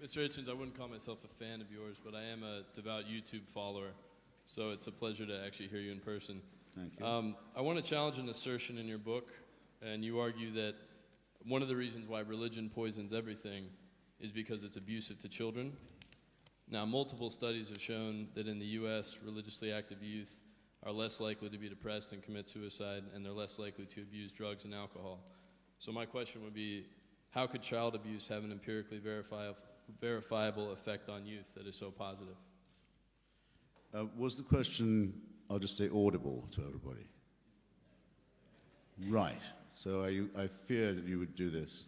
Mr. Hitchens, I wouldn't call myself a fan of yours, but I am a devout YouTube follower, so it's a pleasure to actually hear you in person. Thank you. I want to challenge an assertion in your book, and you argue that one of the reasons why religion poisons everything is because it's abusive to children. Now, multiple studies have shown that in the U.S., religiously active youth are less likely to be depressed and commit suicide, and they're less likely to abuse drugs and alcohol. So my question would be, how could child abuse have an empirically verifiable effect on youth that is so positive? Was the question, I'll just say, audible to everybody? Right. So I feared that you would do this.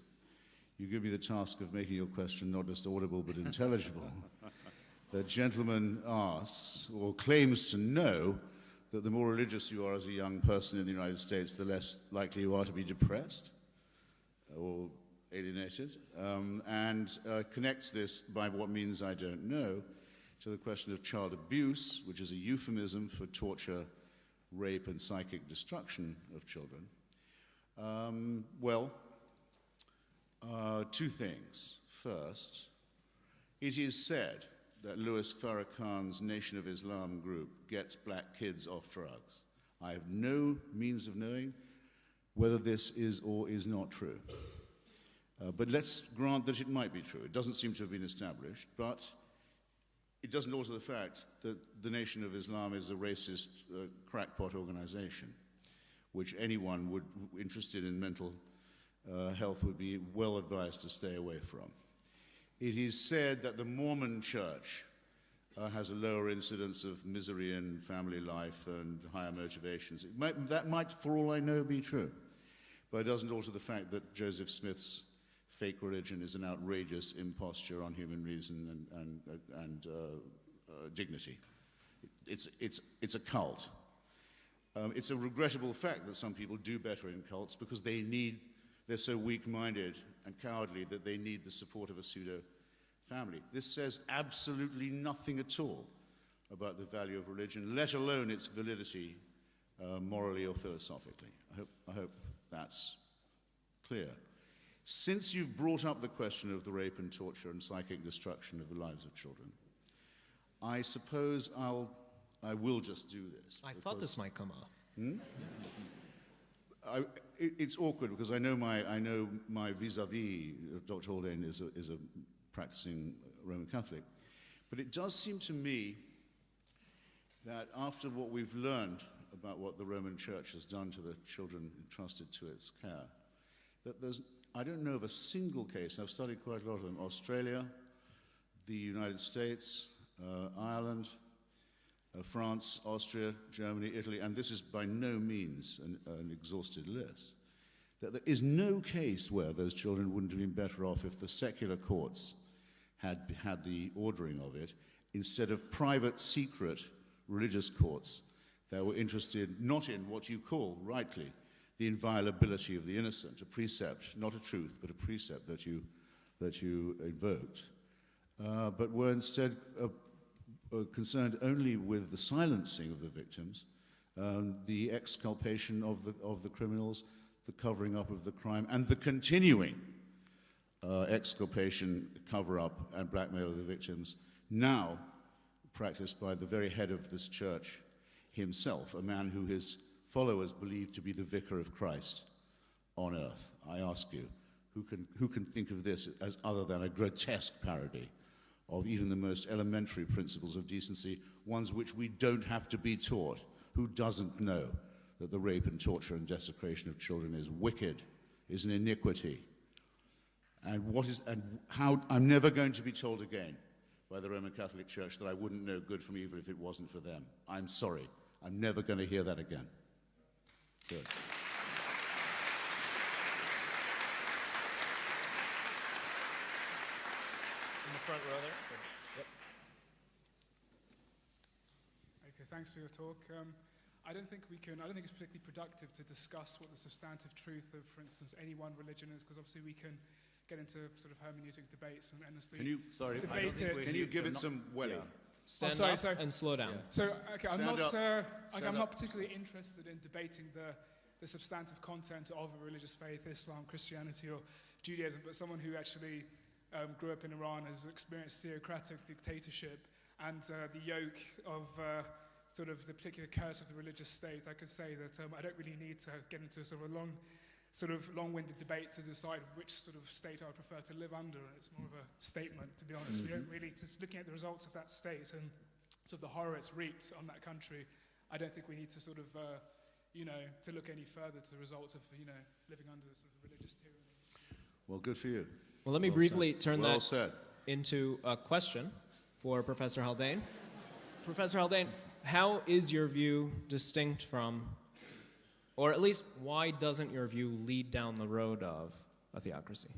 You give me the task of making your question not just audible but intelligible. The gentleman asks, or claims to know, that the more religious you are as a young person in the United States, the less likely you are to be depressed or alienated, and connects this, by what means I don't know, to the question of child abuse, which is a euphemism for torture, rape, and psychic destruction of children. Two things. First, it is said that Louis Farrakhan's Nation of Islam group gets black kids off drugs. I have no means of knowing whether this is or is not true. But let's grant that it might be true. It doesn't seem to have been established, but it doesn't alter the fact that the Nation of Islam is a racist crackpot organization, which anyone interested in mental health would be well advised to stay away from. It is said that the Mormon Church has a lower incidence of misery in family life and higher motivations. That might, for all I know, be true. But it doesn't alter the fact that Joseph Smith's fake religion is an outrageous imposture on human reason and dignity. It's a cult. It's a regrettable fact that some people do better in cults because they're so weak-minded and cowardly that they need the support of a pseudo-family. This says absolutely nothing at all about the value of religion, let alone its validity morally or philosophically. I hope that's clear. Since you've brought up the question of the rape and torture and psychic destruction of the lives of children, I suppose I will just do this. I thought this might come up. It's awkward because I know my vis-a-vis, Dr. Haldane, is a practicing Roman Catholic. But it does seem to me that after what we've learned about what the Roman Church has done to the children entrusted to its care, that I don't know of a single case, I've studied quite a lot of them, Australia, the United States, Ireland, France, Austria, Germany, Italy, and this is by no means an exhausted list, that there is no case where those children wouldn't have been better off if the secular courts had had the ordering of it, instead of private, secret religious courts that were interested not in what you call, rightly, the inviolability of the innocent, a precept, not a truth, but a precept that you invoked, but were instead concerned only with the silencing of the victims, the exculpation of the criminals, the covering up of the crime, and the continuing exculpation, cover-up, and blackmail of the victims, now practiced by the very head of this church himself, a man who his followers believe to be the vicar of Christ on earth. I ask you, who can think of this as other than a grotesque parody of even the most elementary principles of decency, ones which we don't have to be taught? Who doesn't know that the rape and torture and desecration of children is wicked, is an iniquity? And how I'm never going to be told again by the Roman Catholic Church that I wouldn't know good from evil if it wasn't for them. I'm sorry. I'm never going to hear that again. Good. In the front row there. Yep. Okay, thanks for your talk. I don't think it's particularly productive to discuss what the substantive truth of, for instance, any one religion is, because obviously we can get into sort of hermeneutic debates and endlessly debate it. Can you give it some welly? Yeah. Stand up and slow down. Yeah. So, okay, I'm not particularly interested in debating the substantive content of a religious faith, Islam, Christianity, or Judaism, but someone who actually grew up in Iran, has experienced theocratic dictatorship and the yoke of sort of the particular curse of the religious state, I could say that I don't really need to get into sort of a long-winded debate to decide which sort of state I would prefer to live under. It's more of a statement, to be honest. We don't really, just looking at the results of that state and sort of the horror it's reaped on that country, I don't think we need to sort of, to look any further to the results of, living under sort of religious tyranny. Well, good for you. Well, let me briefly turn Well that said. into a question for Professor Haldane. Professor Haldane, how is your view distinct from, or at least why doesn't your view lead down the road of a theocracy?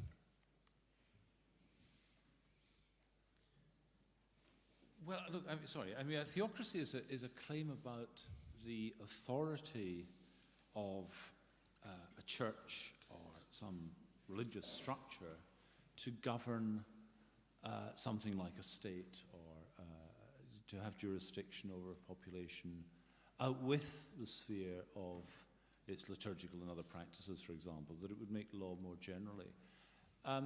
Well, look, a theocracy is a claim about the authority of a church or some religious structure to govern something like a state or to have jurisdiction over a population with the sphere of its liturgical and other practices, for example, that it would make law more generally. I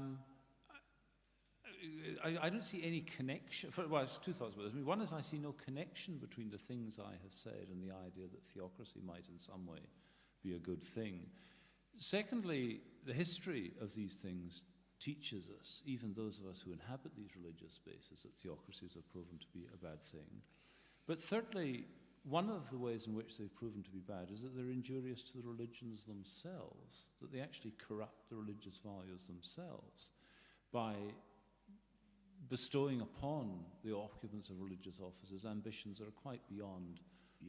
don't see any connection. Well, there's two thoughts about this. I mean, one is I see no connection between the things I have said and the idea that theocracy might in some way be a good thing. Secondly, the history of these things teaches us, even those of us who inhabit these religious spaces, that theocracies have proven to be a bad thing. But thirdly, one of the ways in which they've proven to be bad is that they're injurious to the religions themselves, that they actually corrupt the religious values themselves by bestowing upon the occupants of religious offices ambitions that are quite beyond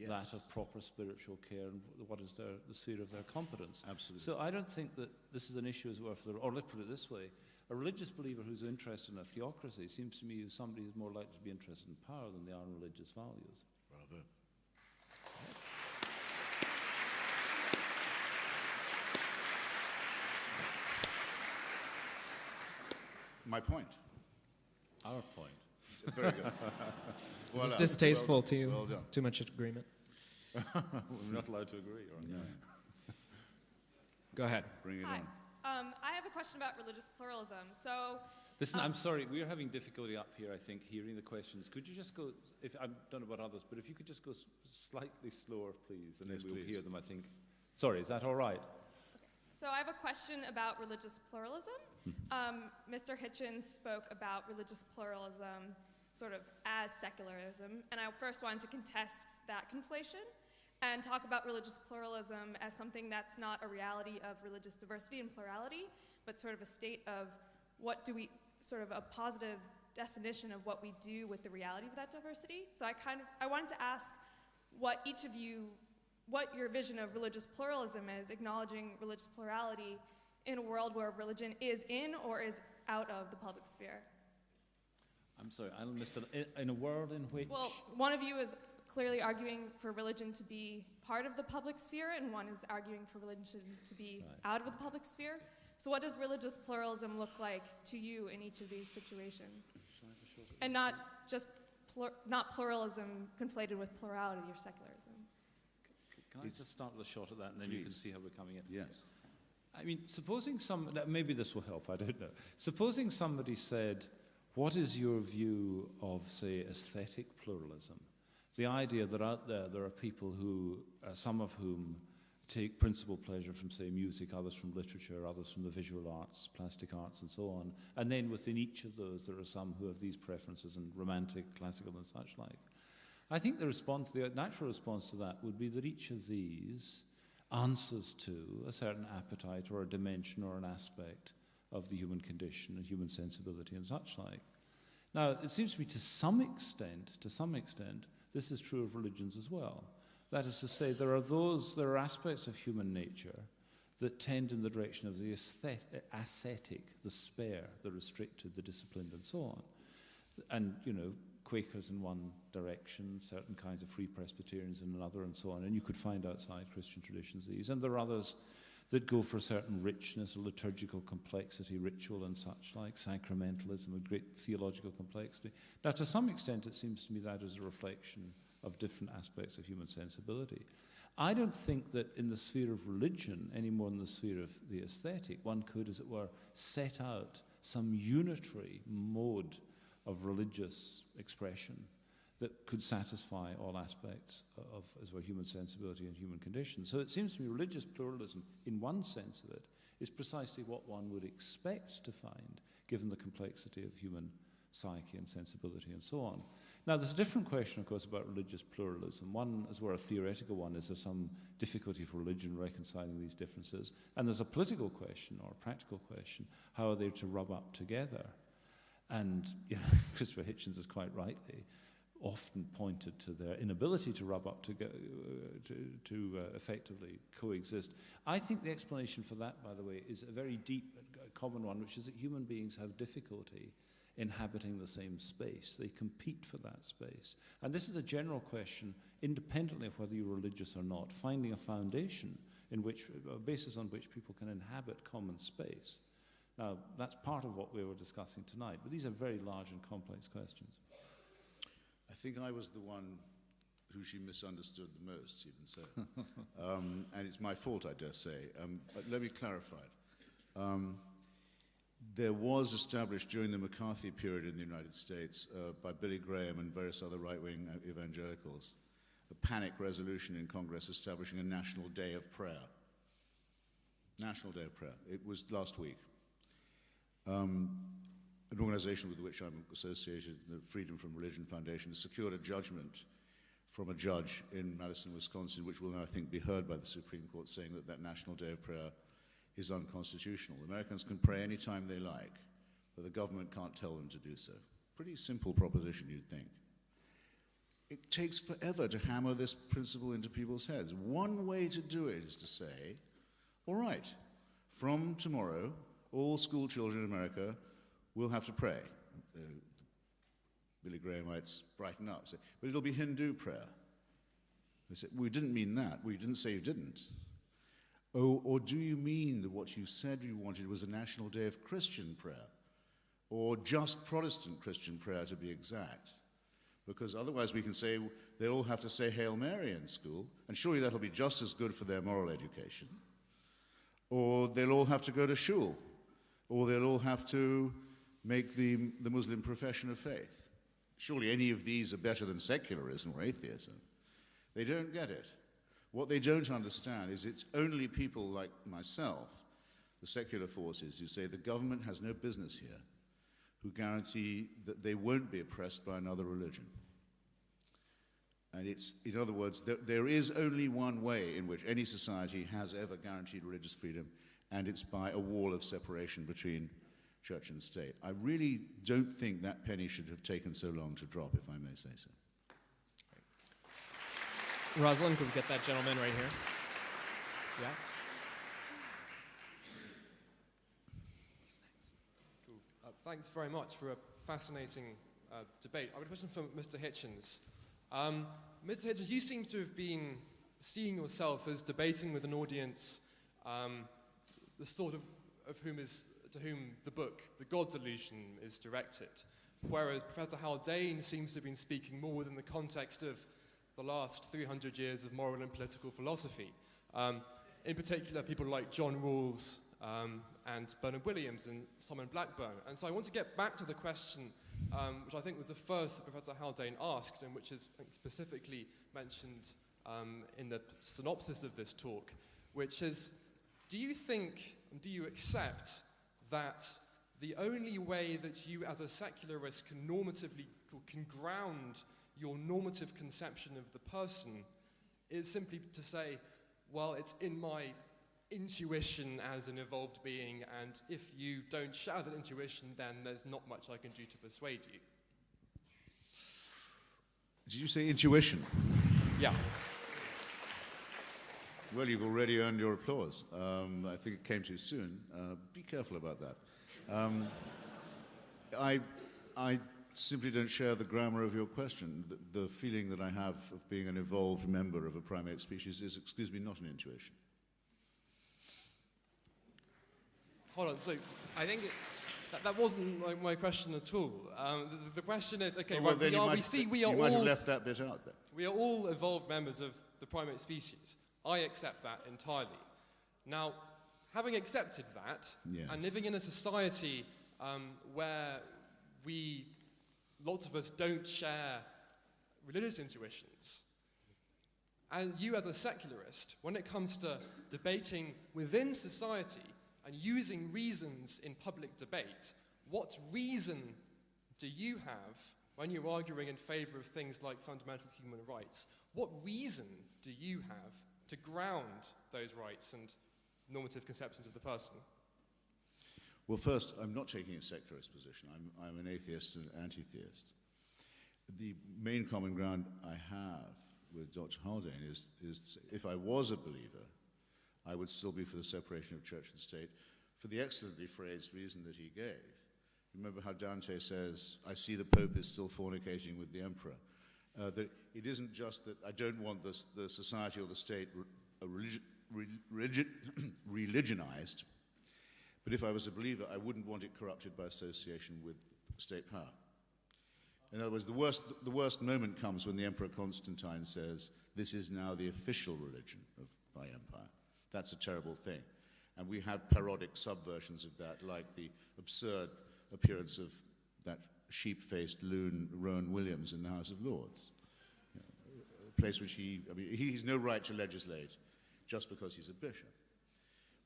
that of proper spiritual care and what is the sphere of their competence. Absolutely. So I don't think that this is an issue as well, or let's put it this way, a religious believer who's interested in a theocracy seems to me as somebody who's more likely to be interested in power than they are in religious values. Bravo. My point. Our point. Very good. Is this distasteful to you? Well done. Too much agreement? We're not allowed to agree. No. Go ahead. Bring it Hi. on. I have a question about religious pluralism. So, Listen, I'm sorry, we're having difficulty up here, I think, hearing the questions. Could you just go, I don't know about others, but if you could just go slightly slower, please, and Yes, then we'll please. hear them, I think. Sorry, is that all right? so I have a question about religious pluralism. Mr. Hitchens spoke about religious pluralism sort of as secularism, and I first wanted to contest that conflation and talk about religious pluralism as something that's not a reality of religious diversity and plurality, but sort of a state of sort of a positive definition of what we do with the reality of that diversity. So I wanted to ask what your vision of religious pluralism is, acknowledging religious plurality in a world where religion is in or is out of the public sphere. I'm sorry, I missed it. In a world in which... Well, one of you is clearly arguing for religion to be part of the public sphere, and one is arguing for religion to be out of the public sphere. So what does religious pluralism look like to you in each of these situations? And not just not pluralism conflated with plurality or secularism. Can I just start with a shot at that, and then you can see how we're coming in? Yes. I mean, supposing maybe this will help, I don't know. Supposing somebody said, what is your view of, say, aesthetic pluralism? The idea that out there are people who, some of whom take principal pleasure from, say, music, others from literature, others from the visual arts, plastic arts, and so on. And then within each of those, there are some who have these preferences in romantic, classical, and such like. I think the natural response to that would be that each of these answers to a certain appetite or a dimension or an aspect of the human condition and human sensibility and such like. Now, it seems to me to some extent, this is true of religions as well. That is to say, there are aspects of human nature that tend in the direction of the ascetic, the spare, the restricted, the disciplined, and so on. And, Quakers in one direction, certain kinds of Free Presbyterians in another, and so on. And you could find outside Christian traditions these. And there are others that go for a certain richness, a liturgical complexity, ritual and such like, sacramentalism, a great theological complexity. Now, to some extent, it seems to me that is a reflection of different aspects of human sensibility. I don't think that in the sphere of religion, any more than the sphere of the aesthetic, one could, as it were, set out some unitary mode of religious expression that could satisfy all aspects of, as well, human sensibility and human condition. So it seems to me religious pluralism, in one sense of it, is precisely what one would expect to find, given the complexity of human psyche and sensibility and so on. Now, there's a different question, of course, about religious pluralism. One, as well, a theoretical one, is there some difficulty for religion reconciling these differences? And there's a political question or a practical question. How are they to rub up together? And Christopher Hitchens has quite rightly often pointed to their inability to rub up to effectively coexist. I think the explanation for that, by the way, is a very deep, common one, which is that human beings have difficulty inhabiting the same space. They compete for that space. And this is a general question, independently of whether you're religious or not, finding a foundation in which, a basis on which people can inhabit common space. Now, that's part of what we were discussing tonight, but these are very large and complex questions. I think I was the one who she misunderstood the most, even so. And it's my fault, I dare say. But let me clarify it. There was established during the McCarthy period in the United States by Billy Graham and various other right-wing evangelicals, a panic resolution in Congress establishing a National Day of Prayer. National Day of Prayer. It was last week. An organization with which I'm associated, the Freedom from Religion Foundation, has secured a judgment from a judge in Madison, Wisconsin, which will now, I think, be heard by the Supreme Court, saying that that National Day of Prayer is unconstitutional. Americans can pray any time they like, but the government can't tell them to do so. Pretty simple proposition, you'd think. It takes forever to hammer this principle into people's heads. One way to do it is to say, all right, from tomorrow, all school children in America will have to pray. Billy Grahamites brighten up, say, but it'll be Hindu prayer. They say, we didn't mean that. We didn't say you didn't. Oh, or do you mean that what you said you wanted was a national day of Christian prayer? Or just Protestant Christian prayer, to be exact? Because otherwise we can say they'll all have to say Hail Mary in school, and surely that'll be just as good for their moral education. Or they'll all have to go to shul. Or they'll all have to make the Muslim profession of faith. Surely any of these are better than secularism or atheism. They don't get it. What they don't understand is it's only people like myself, the secular forces, who say the government has no business here, who guarantee that they won't be oppressed by another religion. And it's, in other words, there is only one way in which any society has ever guaranteed religious freedom, and it's by a wall of separation between church and state. I really don't think that penny should have taken so long to drop, if I may say so. Rosalind, could we get that gentleman right here? Yeah. Cool. Thanks very much for a fascinating debate. I have a question for Mr. Hitchens. Mr. Hitchens, you seem to have been seeing yourself as debating with an audience the sort of to whom the book, The God Delusion, is directed, whereas Professor Haldane seems to have been speaking more within the context of the last 300 years of moral and political philosophy. In particular, people like John Rawls and Bernard Williams and Simon Blackburn. And so I want to get back to the question, which I think was the first that Professor Haldane asked, and which is specifically mentioned in the synopsis of this talk, which is, do you think, do you accept that the only way that you as a secularist can ground your normative conception of the person is simply to say, well, it's in my intuition as an evolved being, and if you don't share that intuition, then there's not much I can do to persuade you? Did you say intuition? Yeah. Well, you've already earned your applause. I think it came too soon. Be careful about that. I simply don't share the grammar of your question. The feeling that I have of being an evolved member of a primate species is, excuse me, not an intuition. Hold on, so I think that wasn't my question at all. The question is, okay, well, right, you might have left that bit out there. We are all evolved members of the primate species. I accept that entirely. Now, having accepted that, yes, and living in a society where lots of us don't share religious intuitions. And you as a secularist, when it comes to debating within society and using reasons in public debate, what reason do you have when you're arguing in favor of things like fundamental human rights? What reason do you have to ground those rights and normative conceptions of the person? Well, first, I'm not taking a secularist position. I'm an atheist and anti-theist. The main common ground I have with Dr. Haldane is if I was a believer, I would still be for the separation of church and state for the excellently phrased reason that he gave. Remember how Dante says, I see the Pope is still fornicating with the emperor. That it isn't just that I don't want the society or the state religionized, but if I was a believer, I wouldn't want it corrupted by association with state power. In other words, the worst moment comes when the Emperor Constantine says, this is now the official religion of my empire. That's a terrible thing. And we have parodic subversions of that, like the absurd appearance of that sheep-faced loon, Rowan Williams, in the House of Lords. A place which he has no right to legislate just because he's a bishop.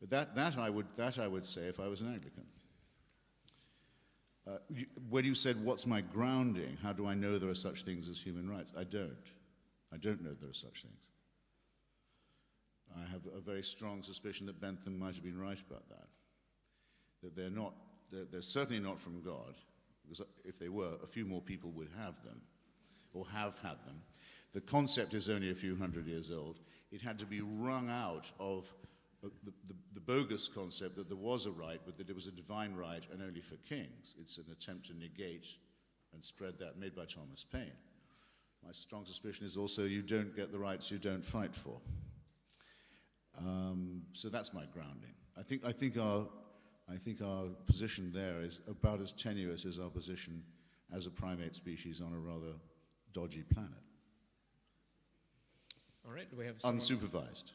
But that I would say if I was an Anglican. When you said, what's my grounding? How do I know there are such things as human rights? I don't. I don't know there are such things. I have a very strong suspicion that Bentham might have been right about that. That they're certainly not from God, because if they were, a few more people would have them, or have had them. The concept is only a few hundred years old. It had to be wrung out of the bogus concept that there was a right, but that it was a divine right and only for kings. It's an attempt to negate and spread that, made by Thomas Paine. My strong suspicion is also you don't get the rights you don't fight for. So that's my grounding. I think our position there is about as tenuous as our position as a primate species on a rather dodgy planet. All right, do we have unsupervised.